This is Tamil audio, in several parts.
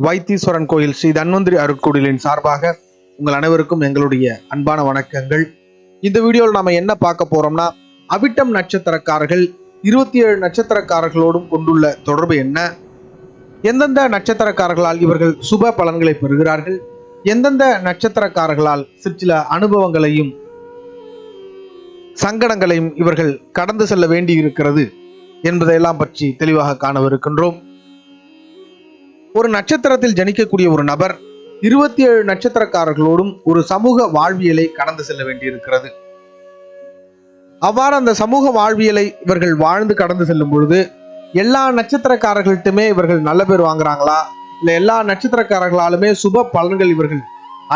வைத்தீஸ்வரன் கோயில் ஸ்ரீ தன்வந்திரி அருட்கோயிலின் சார்பாக உங்கள் அனைவருக்கும் எங்களுடைய அன்பான வணக்கங்கள். இந்த வீடியோவில் நாம என்ன பார்க்க போறோம்னா, அவிட்டம் நட்சத்திரக்காரர்கள் 27 நட்சத்திரக்காரர்களோடும் கொண்டுள்ள தொடர்பு என்ன, எந்தெந்த நட்சத்திரக்காரர்களால் இவர்கள் சுப பலன்களை பெறுகிறார்கள், எந்தெந்த நட்சத்திரக்காரர்களால் சிற்சில அனுபவங்களையும் சங்கடங்களையும் இவர்கள் கடந்து செல்ல வேண்டி இருக்கிறது என்பதையெல்லாம் பற்றி தெளிவாக காணவிருக்கின்றோம். ஒரு நட்சத்திரத்தில் ஜனிக்கக்கூடிய ஒரு நபர் 27 நட்சத்திரக்காரர்களோடும் ஒரு சமூக வாழ்வியலை கடந்து செல்ல வேண்டியிருக்கிறது. அவ்வாறு அந்த சமூக வாழ்வியலை இவர்கள் வாழ்ந்து கடந்து செல்லும் பொழுது எல்லா நட்சத்திரக்காரர்கள்ட்டுமே இவர்கள் நல்ல பேர் வாங்குறாங்களா, இல்ல எல்லா நட்சத்திரக்காரர்களாலுமே சுப பலன்கள் இவர்கள்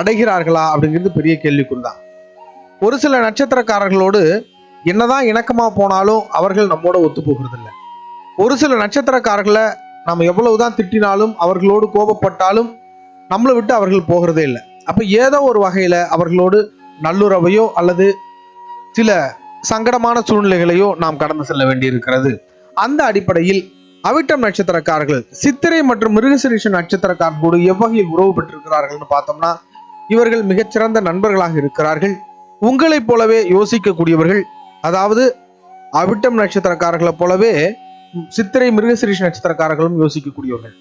அடைகிறார்களா அப்படிங்கிறது பெரிய கேள்விக்குறிதான். ஒரு சில நட்சத்திரக்காரர்களோடு என்னதான் இணக்கமா போனாலும் அவர்கள் நம்மோட ஒத்து போகிறது இல்லை. ஒரு சில நட்சத்திரக்காரர்களை நம்ம எவ்வளவுதான் திட்டினாலும் அவர்களோடு கோபப்பட்டாலும் நம்மளை விட்டு அவர்கள் போகிறதே இல்லை. அப்ப ஏதோ ஒரு வகையில அவர்களோடு நல்லுறவையோ அல்லது சில சங்கடமான சூழ்நிலைகளையோ நாம் கடந்து செல்ல வேண்டியிருக்கிறது. அந்த அடிப்படையில் அவிட்டம் நட்சத்திரக்காரர்கள் சித்திரை மற்றும் மிருகசீரிஷ நட்சத்திரக்காரர்களோடு எவ்வகையில் உறவு பெற்றிருக்கிறார்கள் பார்த்தோம்னா, இவர்கள் மிகச்சிறந்த நண்பர்களாக இருக்கிறார்கள். உங்களைப் போலவே யோசிக்கக்கூடியவர்கள், அதாவது அவிட்டம் நட்சத்திரக்காரர்களை போலவே சித்திரை மிருகசீரிஷ நட்சத்திரக்காரர்களும் யோசிக்கக்கூடியவர்கள்.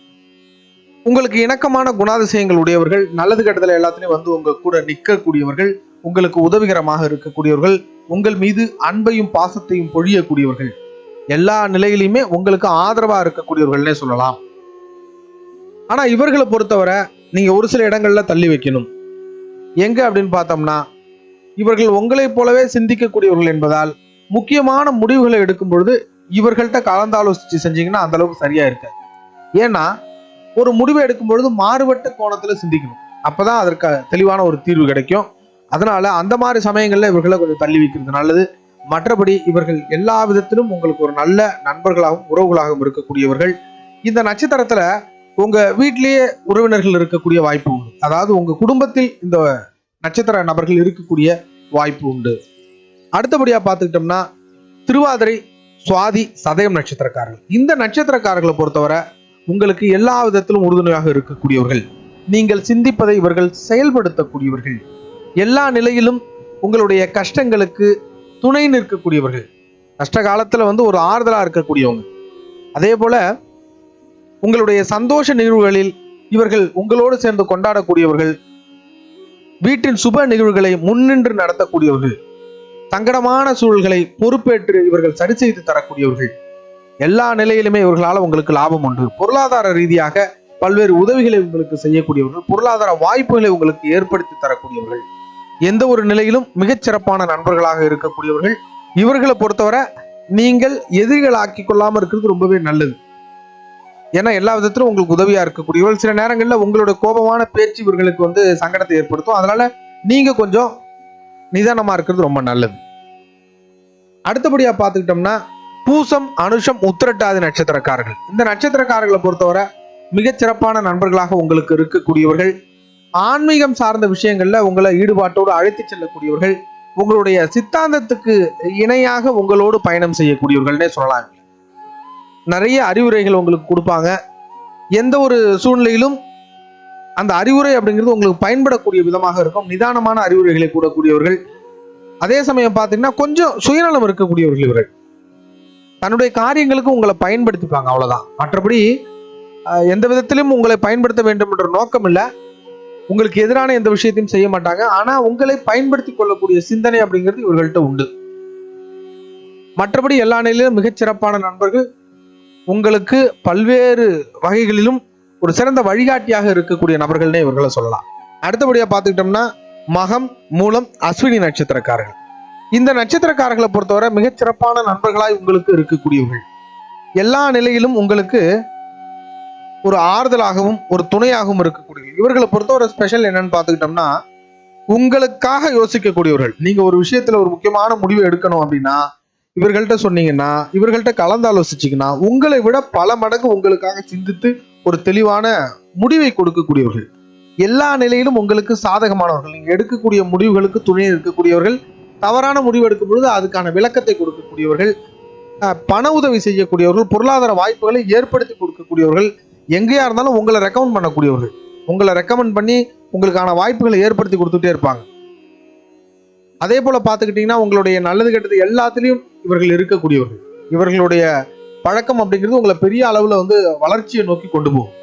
உங்களுக்கு இணக்கமான குணாதிசயங்கள் உடையவர்கள், நல்லது கெட்டதில் எல்லாத்திலையும் வந்து உங்க கூட நிற்கக்கூடியவர்கள், உங்களுக்கு உதவிகரமாக இருக்கக்கூடியவர்கள், உங்கள் மீது அன்பையும் பாசத்தையும் பொழியக்கூடியவர்கள், எல்லா நிலையிலுமே உங்களுக்கு ஆதரவா இருக்கக்கூடியவர்கள்னே சொல்லலாம். ஆனா இவர்களை பொறுத்தவரை நீங்க ஒரு சில இடங்கள்ல தள்ளி வைக்கணும். எங்க அப்படின்னு பார்த்தோம்னா, இவர்கள் உங்களைப் போலவே சிந்திக்கக்கூடியவர்கள் என்பதால் முக்கியமான முடிவுகளை எடுக்கும் பொழுது இவர்கள்ட்ட கலந்தாலோசிச்சு செஞ்சீங்கன்னா அந்த அளவுக்கு சரியா இருக்காது. ஏன்னா ஒரு முடிவை எடுக்கும் பொழுது மாறுபட்ட கோணத்துல சிந்திக்கணும். அப்பதான் அதற்கு தெளிவான ஒரு தீர்வு கிடைக்கும். அதனால அந்த மாதிரி சமயங்கள்ல இவர்களை கொஞ்சம் தள்ளி வைக்கிறது நல்லது. மற்றபடி இவர்கள் எல்லா விதத்திலும் உங்களுக்கு ஒரு நல்ல நண்பர்களாகவும் உறவுகளாகவும் இருக்கக்கூடியவர்கள். இந்த நட்சத்திரத்துல உங்க வீட்டிலேயே உறவினர்கள் இருக்கக்கூடிய வாய்ப்பு உண்டு. அதாவது உங்க குடும்பத்தில் இந்த நட்சத்திர நபர்கள் இருக்கக்கூடிய வாய்ப்பு உண்டு. அடுத்தபடியா பார்த்துக்கிட்டோம்னா, திருவாதிரை, சுவாதி, சதயம் நட்சத்திரக்காரர்கள். இந்த நட்சத்திரக்காரர்களை பொறுத்தவரை உங்களுக்கு எல்லா விதத்திலும் உறுதுணையாக இருக்கக்கூடியவர்கள். நீங்கள் சிந்திப்பதை இவர்கள் செயல்படுத்தக்கூடியவர்கள். எல்லா நிலையிலும் உங்களுடைய கஷ்டங்களுக்கு துணை நிற்கக்கூடியவர்கள். கஷ்ட காலத்துல ஒரு ஆறுதலா இருக்கக்கூடியவங்க. அதே போல உங்களுடைய சந்தோஷ நிகழ்வுகளில் இவர்கள் உங்களோடு சேர்ந்து கொண்டாடக்கூடியவர்கள். வீட்டின் சுப நிகழ்வுகளை முன்னின்று நடத்தக்கூடியவர்கள். சங்கடமான சூழல்களை பொறுப்பேற்று இவர்கள் சரி செய்து தரக்கூடியவர்கள். எல்லா நிலையிலுமே இவர்களால் உங்களுக்கு லாபம் உண்டு. பொருளாதார ரீதியாக பல்வேறு உதவிகளை உங்களுக்கு செய்யக்கூடியவர்கள். பொருளாதார வாய்ப்புகளை உங்களுக்கு ஏற்படுத்தி தரக்கூடியவர்கள். எந்த ஒரு நிலையிலும் மிகச்சிறப்பான நண்பர்களாக இருக்கக்கூடியவர்கள். இவர்களை பொறுத்தவரை நீங்கள் எதிரிகள் ஆக்கி கொள்ளாம இருக்கிறது ரொம்பவே நல்லது. ஏன்னா எல்லா விதத்திலும் உங்களுக்கு உதவியா இருக்கக்கூடியவர்கள். சில நேரங்களில் உங்களோட கோபமான பேச்சு இவர்களுக்கு சங்கடத்தை ஏற்படுத்தும். அதனால நீங்க கொஞ்சம் நிதானமா இருக்கிறது ரொம்ப நல்லது. அடுத்தபடியா பார்த்துக்கிட்டோம்னா, பூசம், அனுஷம், உத்திரட்டாதி நட்சத்திரக்காரர்கள். இந்த நட்சத்திரக்காரர்களை பொறுத்தவரை மிகச்சிறப்பான நண்பர்களாக உங்களுக்கு இருக்கக்கூடியவர்கள். ஆன்மீகம் சார்ந்த விஷயங்கள்ல உங்களை ஈடுபாட்டோடு அழைத்து செல்லக்கூடியவர்கள். உங்களுடைய சித்தாந்தத்துக்கு இணையாக உங்களோடு பயணம் செய்யக்கூடியவர்கள்னே சொல்லலாம். நிறைய அறிவுரைகள் உங்களுக்கு கொடுப்பாங்க. எந்த ஒரு சூழ்நிலையிலும் அந்த அறிவுரை அப்படிங்கிறது உங்களுக்கு பயன்படக்கூடிய விதமாக இருக்கும். நிதானமான அறிவுரைகளை கூடக்கூடியவர்கள். அதே சமயம் பார்த்தீங்கன்னா கொஞ்சம் சுயநலம் இருக்கக்கூடியவர்கள். இவர்கள் தன்னுடைய காரியங்களுக்கு உங்களை பயன்படுத்திப்பாங்க, அவ்வளவுதான். மற்றபடி எந்த விதத்திலும் உங்களை பயன்படுத்த வேண்டும் என்ற நோக்கம் இல்லை. உங்களுக்கு எதிரான எந்த விஷயத்தையும் செய்ய மாட்டாங்க. ஆனா உங்களை பயன்படுத்தி கொள்ளக்கூடிய சிந்தனை அப்படிங்கிறது இவர்கள்ட்ட உண்டு. மற்றபடி எல்லா நிலையிலும் மிகச்சிறப்பான நண்பர்கள். உங்களுக்கு பல்வேறு வகைகளிலும் ஒரு சிறந்த வழிகாட்டியாக இருக்கக்கூடிய நபர்கள்னே இவர்களை சொல்லலாம். அடுத்தபடியா பார்த்துக்கிட்டோம்னா, மகம், மூலம், அஸ்வினி நட்சத்திரக்காரர்கள். இந்த நட்சத்திரக்காரர்களை பொறுத்தவரை மிகச்சிறப்பான நண்பர்களாய் உங்களுக்கு இருக்கக்கூடியவர்கள். எல்லா நிலையிலும் உங்களுக்கு ஒரு ஆறுதலாகவும் ஒரு துணையாகவும் இருக்கக்கூடிய இவர்களை பொறுத்தவரை ஸ்பெஷல் என்னன்னு பார்த்துக்கிட்டோம்னா, உங்களுக்காக யோசிக்கக்கூடியவர்கள். நீங்க ஒரு விஷயத்துல ஒரு முக்கியமான முடிவு எடுக்கணும் அப்படின்னா இவர்கள்ட்ட சொன்னீங்கன்னா, இவர்கள்ட்ட கலந்தாலோசிச்சிங்கன்னா உங்களை விட பல மடங்கு உங்களுக்காக சிந்தித்து ஒரு தெளிவான முடிவை கொடுக்கக்கூடியவர்கள். எல்லா நிலையிலும் உங்களுக்கு சாதகமானவர்கள். நீங்க எடுக்கக்கூடிய முடிவுகளுக்கு துணை இருக்கக்கூடியவர்கள். தவறான முடிவு எடுக்கும் பொழுது அதுக்கான விளக்கத்தை கொடுக்கக்கூடியவர்கள். பண உதவி செய்யக்கூடியவர்கள். பொருளாதார வாய்ப்புகளை ஏற்படுத்தி கொடுக்கக்கூடியவர்கள். எங்கேயா இருந்தாலும் உங்களை ரெக்கமெண்ட் பண்ணக்கூடியவர்கள், உங்களை ரெக்கமெண்ட் பண்ணி உங்களுக்கான வாய்ப்புகளை ஏற்படுத்தி கொடுத்துட்டே இருப்பாங்க. அதே போல பார்த்துக்கிட்டீங்கன்னா உங்களுடைய நல்லது கெட்டது எல்லாத்துலேயும் இவர்கள் இருக்கக்கூடியவர்கள். இவர்களுடைய பழக்கம் அப்படிங்கிறது உங்களை பெரிய அளவில் வளர்ச்சியை நோக்கி கொண்டு போகும்.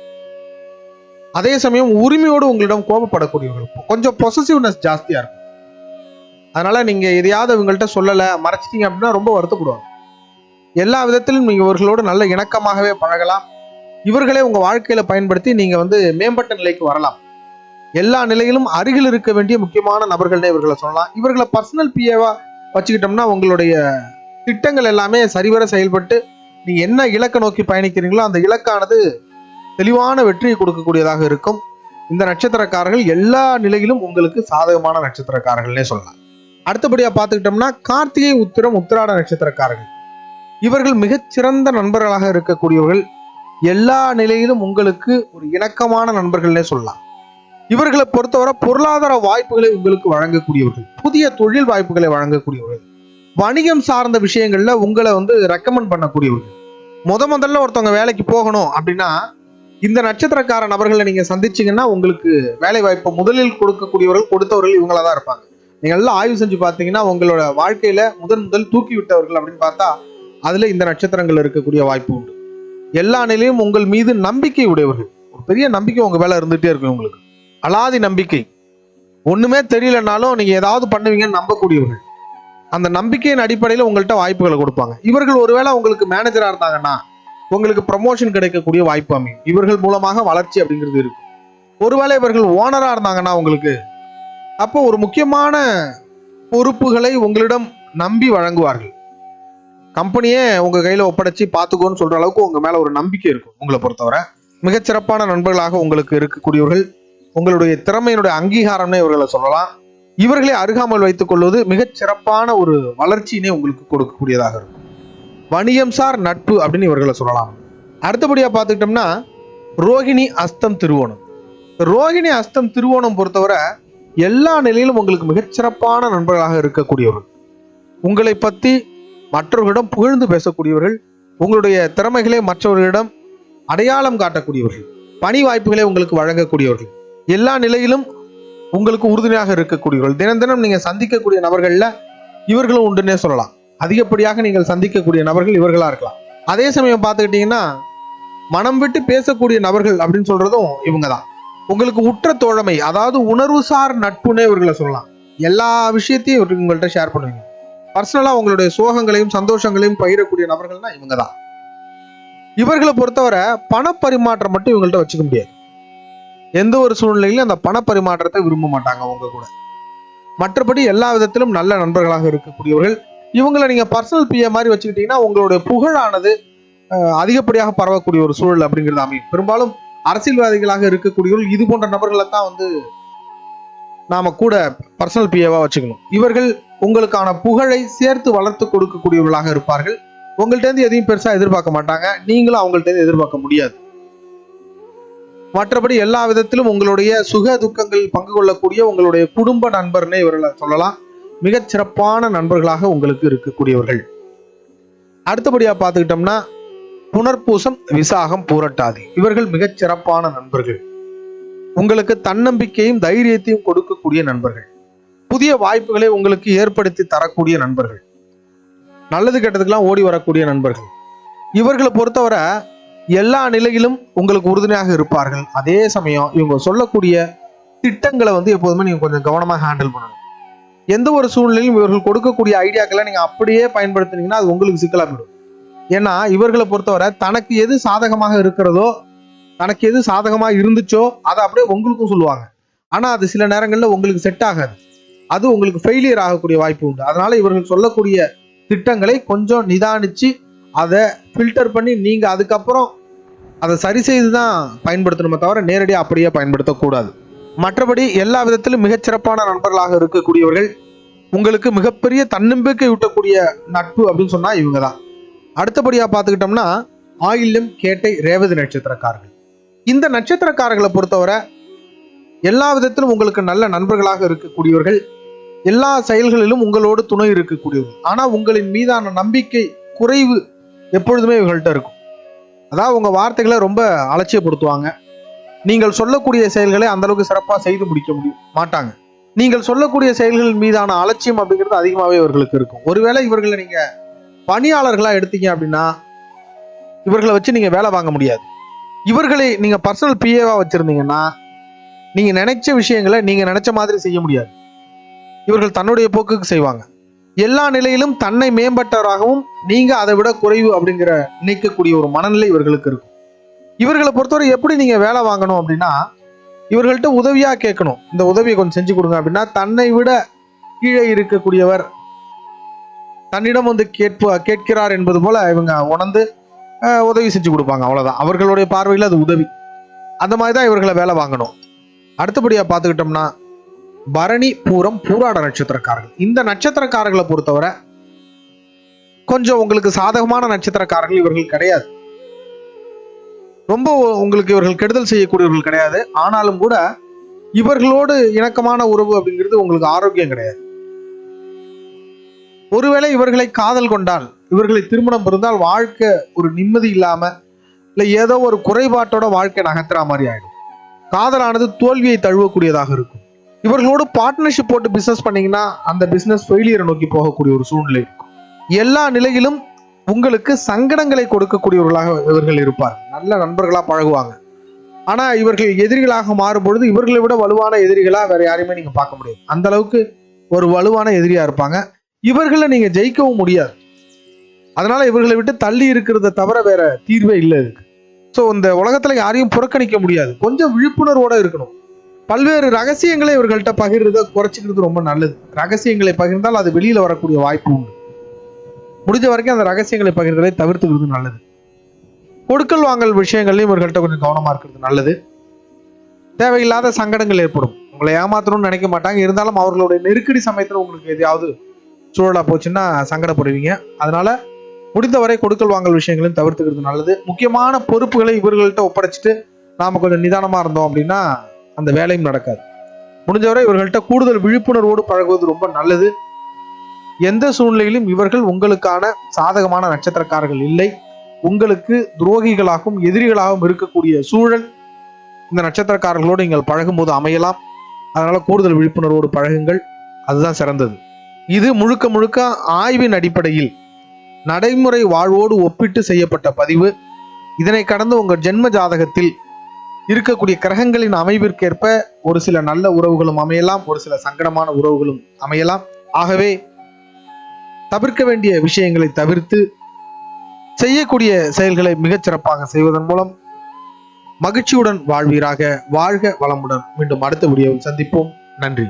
அதே சமயம் உரிமையோடு உங்களிடம் கோபப்படக்கூடியவர்கள், கொஞ்சம் பொசசிவ்னஸ் ஜாஸ்தியா இருக்கும். அதனால நீங்க எதையாவது இவங்கள்ட்ட சொல்லலை, மறைச்சிட்டீங்க அப்படின்னா ரொம்ப வருத்தப்படுவாங்க. எல்லா விதத்திலும் நீங்க இவர்களோடு நல்ல இணக்கமாகவே பழகலாம். இவர்களே உங்க வாழ்க்கையில பயன்படுத்தி நீங்க மேம்பட்ட நிலைக்கு வரலாம். எல்லா நிலையிலும் அருகில் இருக்க வேண்டிய முக்கியமான நபர்கள்னே இவர்களை சொல்லலாம். இவர்களை பர்சனல் பிஏவா வச்சுக்கிட்டோம்னா உங்களுடைய திட்டங்கள் எல்லாமே சரிவர செயல்பட்டு நீங்க என்ன இலக்கை நோக்கி பயணிக்கிறீங்களோ அந்த இலக்கானது தெளிவான வெற்றியை கொடுக்கக்கூடியதாக இருக்கும். இந்த நட்சத்திரக்காரர்கள் எல்லா நிலையிலும் உங்களுக்கு சாதகமான நட்சத்திரக்காரர்கள்னே சொல்லலாம். அடுத்தபடியா பார்த்துக்கிட்டோம்னா கார்த்திகை, உத்திரம், உத்திராட நட்சத்திரக்காரர்கள் இவர்கள் மிகச்சிறந்த நண்பர்களாக இருக்கக்கூடியவர்கள். எல்லா நிலையிலும் உங்களுக்கு ஒரு இணக்கமான நண்பர்கள்னே சொல்லலாம். இவர்களை பொறுத்தவரை பொருளாதார வாய்ப்புகளை உங்களுக்கு வழங்கக்கூடியவர்கள், புதிய தொழில் வாய்ப்புகளை வழங்கக்கூடியவர்கள், வணிகம் சார்ந்த விஷயங்கள்ல உங்களை ரெக்கமெண்ட் பண்ணக்கூடியவர்கள். முதல்ல ஒருத்தவங்க வேலைக்கு போகணும் அப்படின்னா இந்த நட்சத்திரக்கார நபர்களை நீங்க சந்திச்சீங்கன்னா உங்களுக்கு வேலை வாய்ப்பை முதலில் கொடுக்கக்கூடியவர்கள், கொடுத்தவர்கள் இவங்களா தான் இருப்பாங்க. நீங்க எல்லாம் ஆய்வு செஞ்சு பார்த்தீங்கன்னா உங்களோட வாழ்க்கையில முதல் தூக்கி விட்டவர்கள் அப்படின்னு பார்த்தா அதுல இந்த நட்சத்திரங்கள் இருக்கக்கூடிய வாய்ப்பு உண்டு. எல்லா நிலையும் உங்கள் மீது நம்பிக்கை உடையவர்கள், ஒரு பெரிய நம்பிக்கை உங்க மேல இருந்துகிட்டே இருக்கும். உங்களுக்கு அலாதி நம்பிக்கை, ஒண்ணுமே தெரியலனாலும் நீங்க ஏதாவது பண்ணுவீங்கன்னு நம்பக்கூடியவர்கள். அந்த நம்பிக்கையின் அடிப்படையில் உங்கள்கிட்ட வாய்ப்புகளை கொடுப்பாங்க. இவர்கள் ஒருவேளை உங்களுக்கு மேனேஜரா இருந்தாங்கன்னா உங்களுக்கு ப்ரமோஷன் கிடைக்கக்கூடிய வாய்ப்பு அமையும். இவர்கள் மூலமாக வளர்ச்சி அப்படிங்கிறது இருக்கும். ஒருவேளை இவர்கள் ஓனரா இருந்தாங்கன்னா உங்களுக்கு அப்போ ஒரு முக்கியமான பொறுப்புகளை உங்களிடம் நம்பி வழங்குவார்கள். கம்பெனியே உங்க கையில ஒப்படைச்சு பார்த்துக்கோன்னு சொல்ற அளவுக்கு உங்க மேல ஒரு நம்பிக்கை இருக்கும். உங்களை பொறுத்தவரை மிகச்சிறப்பான நண்பர்களாக உங்களுக்கு இருக்கக்கூடியவர்கள். உங்களுடைய திறமையினுடைய அங்கீகாரம்னே இவர்களை சொல்லலாம். இவர்களை அருகாமல் வைத்துக் கொள்வது மிகச்சிறப்பான ஒரு வளர்ச்சியினை உங்களுக்கு கொடுக்கக்கூடியதாக இருக்கும். வணிகம் சார் நட்பு அப்படின்னு இவர்களை சொல்லலாம். அடுத்தபடியா பார்த்துக்கிட்டோம்னா ரோகிணி, அஸ்தம், திருவோணம். ரோகிணி, அஸ்தம், திருவோணம் பொறுத்தவரை எல்லா நிலையிலும் உங்களுக்கு மிகச்சிறப்பான நண்பர்களாக இருக்கக்கூடியவர்கள். உங்களை பற்றி மற்றவர்களிடம் புகழ்ந்து பேசக்கூடியவர்கள், உங்களுடைய திறமைகளை மற்றவர்களிடம் அடையாளம் காட்டக்கூடியவர்கள், பணி வாய்ப்புகளை உங்களுக்கு வழங்கக்கூடியவர்கள், எல்லா நிலையிலும் உங்களுக்கு உறுதுணையாக இருக்கக்கூடியவர்கள். தினம் தினம் நீங்க சந்திக்கக்கூடிய நபர்கள்ல இவர்களும் உண்டுன்னே சொல்லலாம். அதிகப்படியாக நீங்கள் சந்திக்கக்கூடிய நபர்கள் இவர்களா இருக்கலாம். அதே சமயம் பார்த்துக்கிட்டீங்கன்னா மனம் விட்டு பேசக்கூடிய நபர்கள் அப்படின்னு சொல்றதும் இவங்க தான். உங்களுக்கு உற்ற தோழமை, அதாவது உணர்வுசார் நட்புன்னே இவர்களை சொல்லலாம். எல்லா விஷயத்தையும் உங்கள்கிட்ட ஷேர் பண்ணுவீங்க. பர்சனலா உங்களுடைய சோகங்களையும் சந்தோஷங்களையும் பகிரக்கூடிய நபர்கள்னா இவங்க தான். இவர்களை பொறுத்தவரை பணப்பரிமாற்றம் மட்டும் இவங்கள்ட்ட வச்சுக்க முடியாது. எந்த ஒரு சூழ்நிலையிலும் அந்த பணப்பரிமாற்றத்தை விரும்ப மாட்டாங்க உங்க கூட. மற்றபடி எல்லா விதத்திலும் நல்ல நண்பர்களாக இருக்கக்கூடியவர்கள். இவங்களை நீங்க பர்சனல் பிஏ மாதிரி வச்சுக்கிட்டீங்கன்னா உங்களுடைய புகழானது அதிகப்படியாக பரவக்கூடிய ஒரு சூழல் அப்படிங்கிறது அமையும். பெரும்பாலும் அரசியல்வாதிகளாக இருக்கக்கூடியவர்கள் இது போன்ற நபர்களை தான் நாம கூட பர்சனல் பிஏவா வச்சுக்கணும். இவர்கள் உங்களுக்கான புகழை சேர்த்து வளர்த்து கொடுக்கக்கூடியவர்களாக இருப்பார்கள். உங்கள்ட்ட இருந்து எதையும் பெருசா எதிர்பார்க்க மாட்டாங்க, நீங்களும் அவங்கள்ட்ட இருந்து எதிர்பார்க்க முடியாது. மற்றபடி எல்லா விதத்திலும் உங்களுடைய சுக துக்கங்கள் பங்கு கொள்ளக்கூடிய உங்களுடைய குடும்ப நண்பர்னே இவர்களை சொல்லலாம். மிகச் சிறப்பான நண்பர்களாக உங்களுக்கு இருக்கக்கூடியவர்கள். அடுத்தபடியா பார்த்துக்கிட்டோம்னா புனர்பூசம், விசாகம், பூரட்டாதி. இவர்கள் மிகச் சிறப்பான நண்பர்கள். உங்களுக்கு தன்னம்பிக்கையும் தைரியத்தையும் கொடுக்கக்கூடிய நண்பர்கள். புதிய வாய்ப்புகளை உங்களுக்கு ஏற்படுத்தி தரக்கூடிய நண்பர்கள். நல்லது கெட்டதுக்கெல்லாம் ஓடி வரக்கூடிய நண்பர்கள். இவர்களை பொறுத்தவரை எல்லா நிலையிலும் உங்களுக்கு உறுதுணையாக இருப்பார்கள். அதே சமயம் இவங்க சொல்லக்கூடிய திட்டங்களை எப்போதுமே நீங்க கொஞ்சம் கவனமாக ஹேண்டில் பண்ணணும். எந்த ஒரு சூழ்நிலையும் இவர்கள் கொடுக்கக்கூடிய ஐடியாக்களை நீங்க அப்படியே பயன்படுத்தினீங்கன்னா அது உங்களுக்கு சிக்கலா போயிடும். ஏன்னா இவர்களை பொறுத்தவரை தனக்கு எது சாதகமாக இருக்கிறதோ, தனக்கு எது சாதகமாக இருந்துச்சோ அதை அப்படியே உங்களுக்கும் சொல்லுவாங்க. ஆனா அது சில நேரங்கள்ல உங்களுக்கு செட் ஆகாது, அது உங்களுக்கு ஃபெயிலியர் ஆகக்கூடிய வாய்ப்பு உண்டு. அதனால இவர்கள் சொல்லக்கூடிய திட்டங்களை கொஞ்சம் நிதானிச்சு அதை ஃபில்டர் பண்ணி நீங்க அதுக்கப்புறம் அதை சரி செய்து தான் பயன்படுத்தணுமே தவிர நேரடியாக அப்படியே பயன்படுத்தக்கூடாது. மற்றபடி எல்லா விதத்திலும் மிகச்சிறப்பான நண்பர்களாக இருக்கக்கூடியவர்கள். உங்களுக்கு மிகப்பெரிய தன்னம்பிக்கை ஊட்டக்கூடிய நட்பு அப்படின்னு சொன்னா இவங்க தான். அடுத்தபடியா பார்த்துக்கிட்டோம்னா ஆயில்யம், கேட்டை, ரேவதி நட்சத்திரக்காரர்கள். இந்த நட்சத்திரக்காரர்களை பொறுத்தவரை எல்லா விதத்திலும் உங்களுக்கு நல்ல நண்பர்களாக இருக்கக்கூடியவர்கள். எல்லா செயல்களிலும் உங்களோடு துணை இருக்கக்கூடியவர்கள். ஆனா உங்களின் மீதான நம்பிக்கை குறைவு எப்பொழுதுமே இவங்கள்ட்ட இருக்கும். அதாவது உங்க வார்த்தைகளை ரொம்ப அலட்சியப்படுத்துவாங்க. நீங்கள் சொல்லக்கூடிய செயல்களை அந்த அளவுக்கு சிறப்பாக செய்து முடிக்க மாட்டாங்க. நீங்கள் சொல்லக்கூடிய செயல்கள் மீதான அலட்சியம் அப்படிங்கிறது அதிகமாகவே இவர்களுக்கு இருக்கும். ஒருவேளை இவர்களை நீங்க பணியாளர்களா எடுத்தீங்க அப்படின்னா இவர்களை வச்சு நீங்க வேலை வாங்க முடியாது. இவர்களை நீங்க பர்சனல் பிஏவா வச்சிருந்தீங்கன்னா நீங்க நினைச்ச விஷயங்களை நீங்க நினைச்ச மாதிரி செய்ய முடியாது. இவர்கள் தன்னுடைய போக்குக்கு செய்வாங்க. எல்லா நிலையிலும் தன்னை மேம்பட்டவராகவும் நீங்க அதை விட குறைவு அப்படிங்கிற நினைக்கக்கூடிய ஒரு மனநிலை இவர்களுக்கு இருக்கும். இவர்களை பொறுத்தவரை எப்படி நீங்க வேலை வாங்கணும் அப்படின்னா இவர்கள்ட்ட உதவியா கேட்கணும். இந்த உதவியை கொஞ்சம் செஞ்சு கொடுங்க அப்படின்னா தன்னை விட கீழே இருக்கக்கூடியவர் தன்னிடம் வந்து கேட்கிறார் என்பது போல இவங்க உணர்ந்து உதவி செஞ்சு கொடுப்பாங்க. அவ்வளவுதான். அவர்களுடைய பார்வையில் அது உதவி. அந்த மாதிரி தான் இவர்களை வேலை வாங்கணும். அடுத்தபடியா பார்த்துக்கிட்டோம்னா பரணி, பூரம், பூராட நட்சத்திரக்காரர்கள். இந்த நட்சத்திரக்காரர்களை பொறுத்தவரை கொஞ்சம் உங்களுக்கு சாதகமான நட்சத்திரக்காரர்கள் இவர்கள் கிடையாது. ரொம்ப உங்களுக்கு இவர்கள் கெடுதல் செய்யக்கூடியவர்கள் கிடையாது. ஆனாலும் கூட இவர்களோடு இணக்கமான உறவு அப்படிங்கிறது உங்களுக்கு ஆரோக்கியம் கிடையாது. ஒருவேளை இவர்களை காதல் கொண்டால், இவர்களை திருமணம் புரிந்தால் வாழ்க்கை ஒரு நிம்மதி இல்லாம இல்ல ஏதோ ஒரு குறைபாட்டோட வாழ்க்கை நகர்த்துற மாதிரி ஆயிடும். காதலானது தோல்வியை தழுவக்கூடியதாக இருக்கும். இவர்களோடு பார்ட்னர்ஷிப் போட்டு பிசினஸ் பண்ணீங்கன்னா அந்த பிசினஸ் ஃபெயிலியரை நோக்கி போகக்கூடிய ஒரு சூழ்நிலை இருக்கும். எல்லா நிலையிலும் உங்களுக்கு சங்கடங்களை கொடுக்கக்கூடியவர்களாக இவர்கள் இருப்பார். நல்ல நண்பர்களா பழகுவாங்க. ஆனா இவர்கள் எதிரிகளாக மாறும் பொழுது இவர்களை விட வலுவான எதிரிகளா வேற யாரையுமே நீங்க பார்க்க முடியாது. அந்த அளவுக்கு ஒரு வலுவான எதிரியா இருப்பாங்க. இவர்களை நீங்க ஜெயிக்கவும் முடியாது. அதனால இவர்களை விட்டு தள்ளி இருக்கிறத தவிர வேற தீர்வே இல்லை இருக்கு. ஸோ இந்த உலகத்துல யாரையும் புறக்கணிக்க முடியாது. கொஞ்சம் விழிப்புணர்வோட இருக்கணும். பல்வேறு ரகசியங்களை இவர்கள்ட்ட பகிர்றத குறைச்சிக்கிறது ரொம்ப நல்லது. ரகசியங்களை பகிர்ந்தால் அது வெளியில வரக்கூடிய வாய்ப்பு உண்டு. முடிஞ்ச வரைக்கும் அந்த ரகசியங்களை பகிர்றதை தவிர்த்துக்கிறது நல்லது. கொடுக்கல் வாங்கல் விஷயங்கள்லையும் இவர்கள்ட்ட கொஞ்சம் கவனமா இருக்கிறது நல்லது. தேவையில்லாத சங்கடங்கள் ஏற்படும். உங்களை ஏமாத்தணும்னு நினைக்க மாட்டாங்க. இருந்தாலும் அவர்களுடைய நெருக்கடி சமயத்தில் உங்களுக்கு எதையாவது சூழலா போச்சுன்னா சங்கடப்படுவீங்க. அதனால முடிந்தவரை கொடுக்கல் வாங்கல் விஷயங்களையும் தவிர்த்துக்கிறது நல்லது. முக்கியமான பொறுப்புகளை இவர்கள்ட்ட ஒப்படைச்சிட்டு நாம கொஞ்சம் நிதானமா இருந்தோம் அப்படின்னா அந்த வேலையும் நடக்காது. முடிஞ்சவரை இவர்கள்ட்ட கூடுதல் விழிப்புணர்வோடு பழகுவது ரொம்ப நல்லது. எந்த சூழ்நிலையிலும் இவர்கள் உங்களுக்கான சாதகமான நட்சத்திரக்காரர்கள் இல்லை. உங்களுக்கு துரோகிகளாகவும் எதிரிகளாகவும் இருக்கக்கூடிய சூழல் இந்த நட்சத்திரக்காரர்களோடு நீங்கள் பழகும் போது அமையலாம். அதனால கூடுதல் விழிப்புணர்வோடு பழகுங்கள். அதுதான் சிறந்தது. இது முழுக்க முழுக்க ஆய்வின் அடிப்படையில் நடைமுறை வாழ்வோடு ஒப்பிட்டு செய்யப்பட்ட பதிவு. இதனை கடந்து உங்கள் ஜென்ம ஜாதகத்தில் இருக்கக்கூடிய கிரகங்களின் அமைவிற்கேற்ப ஒரு சில நல்ல உறவுகளும் அமையலாம், ஒரு சில சங்கடமான உறவுகளும் அமையலாம். ஆகவே தவிர்க்க வேண்டிய விஷயங்களை தவிர்த்து செய்யக்கூடிய செயல்களை மிகச் சிறப்பாக செய்வதன் மூலம் மகிழ்ச்சியுடன் வாழ்வீராக. வாழ்க வளமுடன். மீண்டும் அடுத்த வீடியோவில் சந்திப்போம். நன்றி.